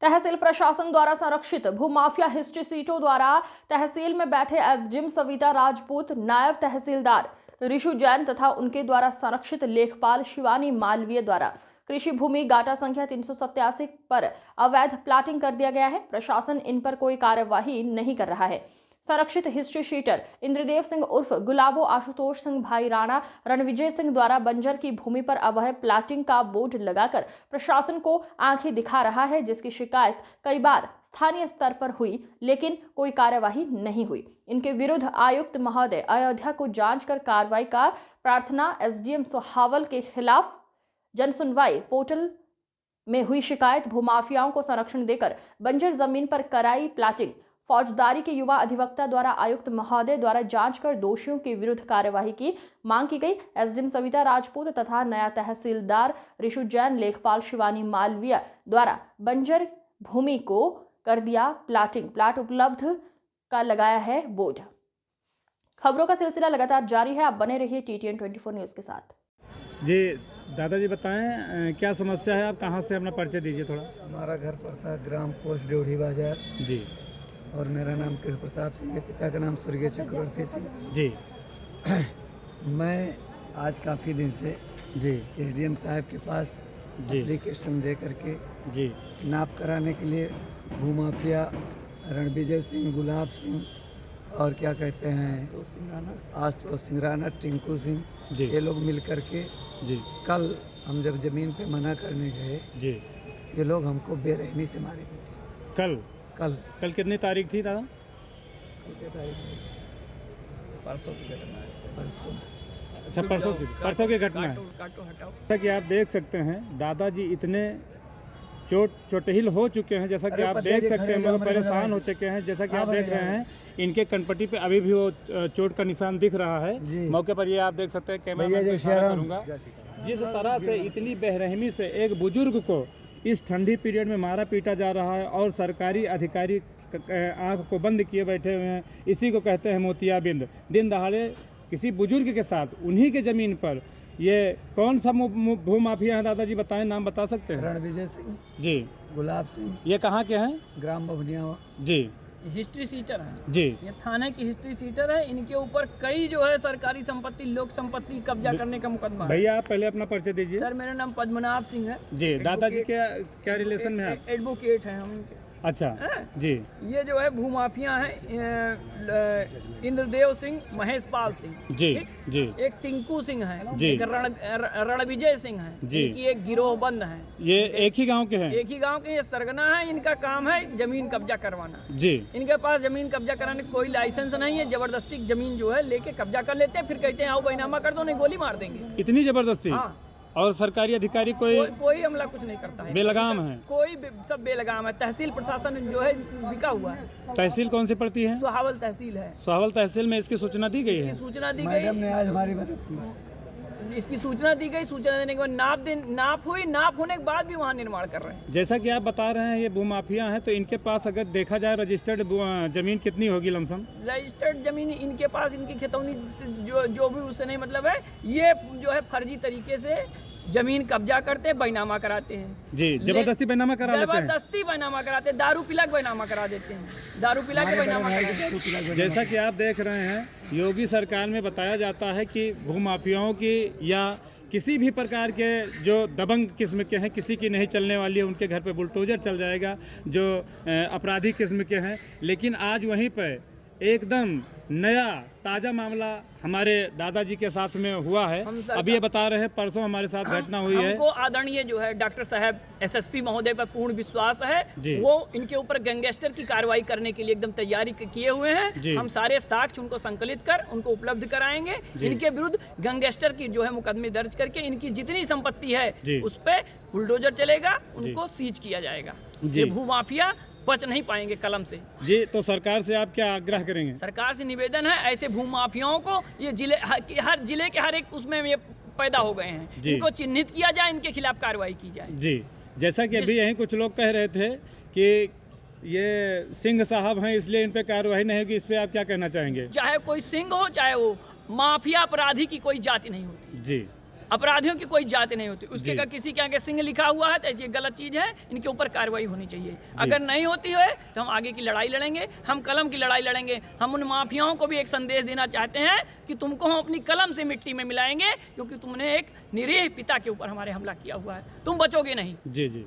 तहसील प्रशासन द्वारा संरक्षित भूमाफिया हिस्ट्री सीटों द्वारा तहसील में बैठे एसडीएम सविता राजपूत, नायब तहसीलदार ऋषु जैन तथा उनके द्वारा संरक्षित लेखपाल शिवानी मालवीय द्वारा कृषि भूमि गाटा संख्या 387 पर अवैध प्लाटिंग कर दिया गया है। प्रशासन इन पर कोई कार्यवाही नहीं कर रहा है। संरक्षित हिस्ट्री शीटर इंद्रदेव सिंह उर्फ गुलाबो आशुतोष सिंह भाई राणा रणविजय सिंह द्वारा बंजर की भूमि पर अवैध प्लाटिंग का बोर्ड लगाकर प्रशासन को आंखें दिखा रहा है, जिसकी शिकायत कई बार स्थानीय स्तर पर हुई लेकिन कोई कार्यवाही नहीं हुई। इनके विरुद्ध आयुक्त महोदय अयोध्या को जांच कर कार्रवाई का प्रार्थना। एसडीएम सोहावल के खिलाफ जन सुनवाई पोर्टल में हुई शिकायत। भूमाफियाओं को संरक्षण देकर बंजर जमीन पर कराई प्लाटिंग। फौजदारी के युवा अधिवक्ता द्वारा आयुक्त महोदय द्वारा जांच कर दोषियों के विरुद्ध कार्यवाही की मांग की गई। एसडीएम सविता राजपूत तथा नया तहसीलदार ऋषु जैन, लेखपाल शिवानी मालवीय द्वारा बंजर भूमि को कर दिया प्लाटिंग। प्लाट उपलब्ध का लगाया है बोर्ड। खबरों का सिलसिला लगातार जारी है। आप बने रहिए TTN 24 न्यूज के साथ। जी दादाजी बताएं, क्या समस्या है? आप कहाँ से अपना परिचय दीजिए थोड़ा। हमारा घर पड़ता है ग्राम पोस्ट ड्योढ़ी बाजार जी। और मेरा नाम कृष्ण प्रताप सिंह है, पिता का नाम स्वर्गीय चक्रवर्ती सिंह जी। मैं आज काफ़ी दिन से जी एसडीएम साहब के पास जी एप्लीकेशन दे करके जी नाप कराने के लिए भूमाफिया रणविजय सिंह, गुलाब सिंह और क्या कहते हैं आशुतोष सिंह राणा, टिंकू सिंह, जी ये लोग मिल करके जी कल हम जब ज़मीन पे मना करने गए, जी। ये लोग हमको बेरहमी से मारे पीटे। कल कल कल कितनी तारीख थी दादा? कल क्या तारीख थी? परसों की घटना है। परसों। अच्छा, परसों की घटना है। काटो हटाओ। जैसा कि आप देख सकते हैं दादाजी इतने चोटहिल हो चुके हैं, जैसा कि आप देख सकते हैं, मतलब परेशान हो चुके हैं। जैसा कि आप देख रहे हैं इनके कनपट्टी पे अभी भी वो चोट का निशान दिख रहा है। मौके पर ये आप देख सकते हैं। कैमरा मैन को इशारा करूंगा। जिस तरह से इतनी बेरहमी से एक बुजुर्ग को इस ठंडी पीरियड में मारा पीटा जा रहा है और सरकारी अधिकारी आंख को बंद किए बैठे हुए हैं, इसी को कहते हैं मोतियाबिंद। दिन दहाड़े किसी बुजुर्ग के साथ उन्हीं के ज़मीन पर ये कौन सा भूमाफिया है दादाजी बताएं, नाम बता सकते हैं? रणविजय सिंह जी, गुलाब सिंह। ये कहाँ के हैं? ग्राम बभनिया जी हिस्ट्री सीटर है जी। ये थाने की हिस्ट्री सीटर है। इनके ऊपर कई जो है सरकारी संपत्ति, लोक संपत्ति कब्जा करने का मुकदमा है। भैया आप पहले अपना परिचय दीजिए। सर मेरा नाम पद्मनाभ सिंह है जी। दादाजी क्या रिलेशन में है आप? एडवोकेट हैं हम इनके। अच्छा जी। ये जो है भूमाफिया हैं इंद्रदेव सिंह, महेश पाल सिंह जी जी। एक टिंकू सिंह है जी। एक रणविजय सिंह है जी। इनकी एक गिरोह बंद है। ये एक ही गांव के हैं? एक ही गांव के ये सरगना है। इनका काम है जमीन कब्जा करवाना। जी। इनके पास जमीन कब्जा कराने कोई लाइसेंस नहीं है। जबरदस्ती जमीन जो है लेके कब्जा कर लेते हैं, फिर कहते हैं आओ बैनामा कर दो, नहीं गोली मार देंगे। इतनी जबरदस्ती? हाँ। और सरकारी अधिकारी कोई हमला कुछ नहीं करता है। बेलगाम है? सब बेलगाम है। तहसील प्रशासन जो है बिका हुआ है। तहसील कौन सी पड़ती है? सोहावल तहसील है। सोहावल तहसील में इसकी सूचना दी गई है? सूचना दी मैडम ने गई। आज हमारी मदद की। इसकी सूचना दी गई। सूचना देने के बाद नाप हुई। नाप होने के बाद भी वहाँ निर्माण कर रहे हैं। जैसा कि आप बता रहे हैं ये भूमाफिया हैं, तो इनके पास अगर देखा जाए रजिस्टर्ड जमीन कितनी होगी लमसम? रजिस्टर्ड जमीन इनके पास, इनकी खेतौनी जो भी उससे नहीं मतलब है। ये जो है फर्जी तरीके से जमीन कब्जा करते, बैनामा कराते हैं। जी, जबरदस्ती बैनामा करा लेते हैं। जबरदस्ती बैनामा कराते हैं। दारू पिला के बैनामा करा देते हैं। दारू पिला के बैनामा कराते हैं। जैसा कि आप देख रहे हैं योगी सरकार में बताया जाता है कि भूमाफियाओं की या किसी भी प्रकार के जो दबंग किस्म के हैं, किसी की नहीं चलने वाली है, उनके घर पे बुलडोजर चल जाएगा जो अपराधी किस्म के हैं। लेकिन आज वहीं पर एकदम नया ताज़ा मामला हमारे दादाजी के साथ में हुआ है। अभी ये बता रहे हैं परसों हमारे साथ घटना हुई है। हमको आदरणीय जो है डॉक्टर साहब SSP महोदय पर पूर्ण विश्वास है। वो इनके ऊपर गैंगस्टर की कार्रवाई करने के लिए एकदम तैयारी किए हुए हैं। हम सारे साक्ष्य उनको संकलित कर उनको उपलब्ध कराएंगे। इनके विरुद्ध गैंगस्टर की जो है मुकदमे दर्ज करके इनकी जितनी संपत्ति है उस पर बुलडोजर चलेगा, उनको सीज किया जाएगा। ये भूमाफिया बच नहीं पाएंगे कलम से। जी, तो सरकार से आप क्या आग्रह करेंगे? सरकार से निवेदन है ऐसे भूमाफियाओं को ये हर जिले के हर एक उसमें ये पैदा हो गए हैं, इनको चिन्हित किया जाए, इनके खिलाफ कार्रवाई की जाए। जी, जैसा कि अभी यहीं कुछ लोग कह रहे थे कि ये सिंह साहब हैं इसलिए इन पे कार्रवाई नहीं होगी, इस पे आप क्या कहना चाहेंगे? चाहे कोई सिंह हो, चाहे वो माफिया अपराधी की कोई जाति नहीं होती। जी, अपराधियों की कोई जाति नहीं होती। उसके का किसी के आगे सिंह लिखा हुआ है तो ये गलत चीज़ है, इनके ऊपर कार्रवाई होनी चाहिए। अगर नहीं होती है तो हम आगे की लड़ाई लड़ेंगे, हम कलम की लड़ाई लड़ेंगे। हम उन माफियाओं को भी एक संदेश देना चाहते हैं कि तुमको हम अपनी कलम से मिट्टी में मिलाएंगे, क्योंकि तुमने एक निरीह पिता के ऊपर हमारे हमला किया हुआ है, तुम बचोगे नहीं। जी जी,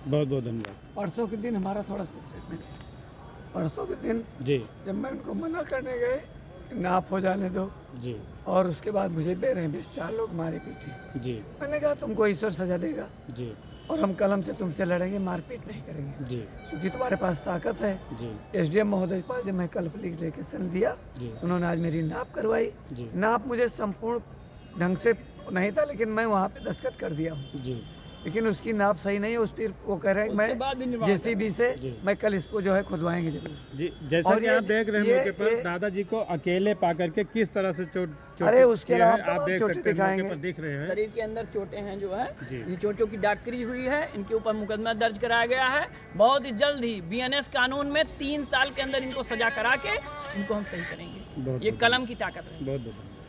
बहुत बहुत धन्यवाद। परसों के दिन हमारा थोड़ा सा स्टेटमेंट, परसों के दिन जी जब मैं उनको मना करने गए नाप हो जाने दो, जी और उसके बाद मुझे बेरहमी 4 लोग मारे पीटे। जी मैंने कहा तुमको ईश्वर सजा देगा जी और हम कलम से तुमसे लड़ेंगे, मारपीट नहीं करेंगे, जी क्योंकि तुम्हारे पास ताकत है। जी एसडीएम महोदय के पास जब मैं कल एप्लीकेशन दिया, जी उन्होंने आज मेरी नाप करवाई। जी नाप मुझे संपूर्ण ढंग से नहीं था, लेकिन मैं वहाँ पे दस्तखत कर दिया हूँ, जी लेकिन उसकी नाप सही नहीं है। उस पर वो कह रहे हैं कि उसके बाद भी मैं निर्वाह जेसीबी से जी। मैं कल इसको जो है खुदवाएंगे जरूर। जी, जैसा और कि ये- आप देख रहे हैं ये- मौके पर ये- दादाजी को अकेले पा करके किस तरह से चोट अरे उसके किया है, अलावा आप देख चोटें सकते हैं मौके दिखाएंगे। पर दिख रहे हैं। शरीर के अंदर चोटें हैं जो है, जी। इन चोटों की डॉक्टरी हुई है, इनके ऊपर मुकदमा दर्ज कराया गया है। बहुत ही जल्द ही बीएनएस कानून में 3 साल के अंदर इनको सजा करा के इनको हम सही करेंगे। बहुत ये बहुत कलम की ताकत है। बहुत बहुत धन्यवाद।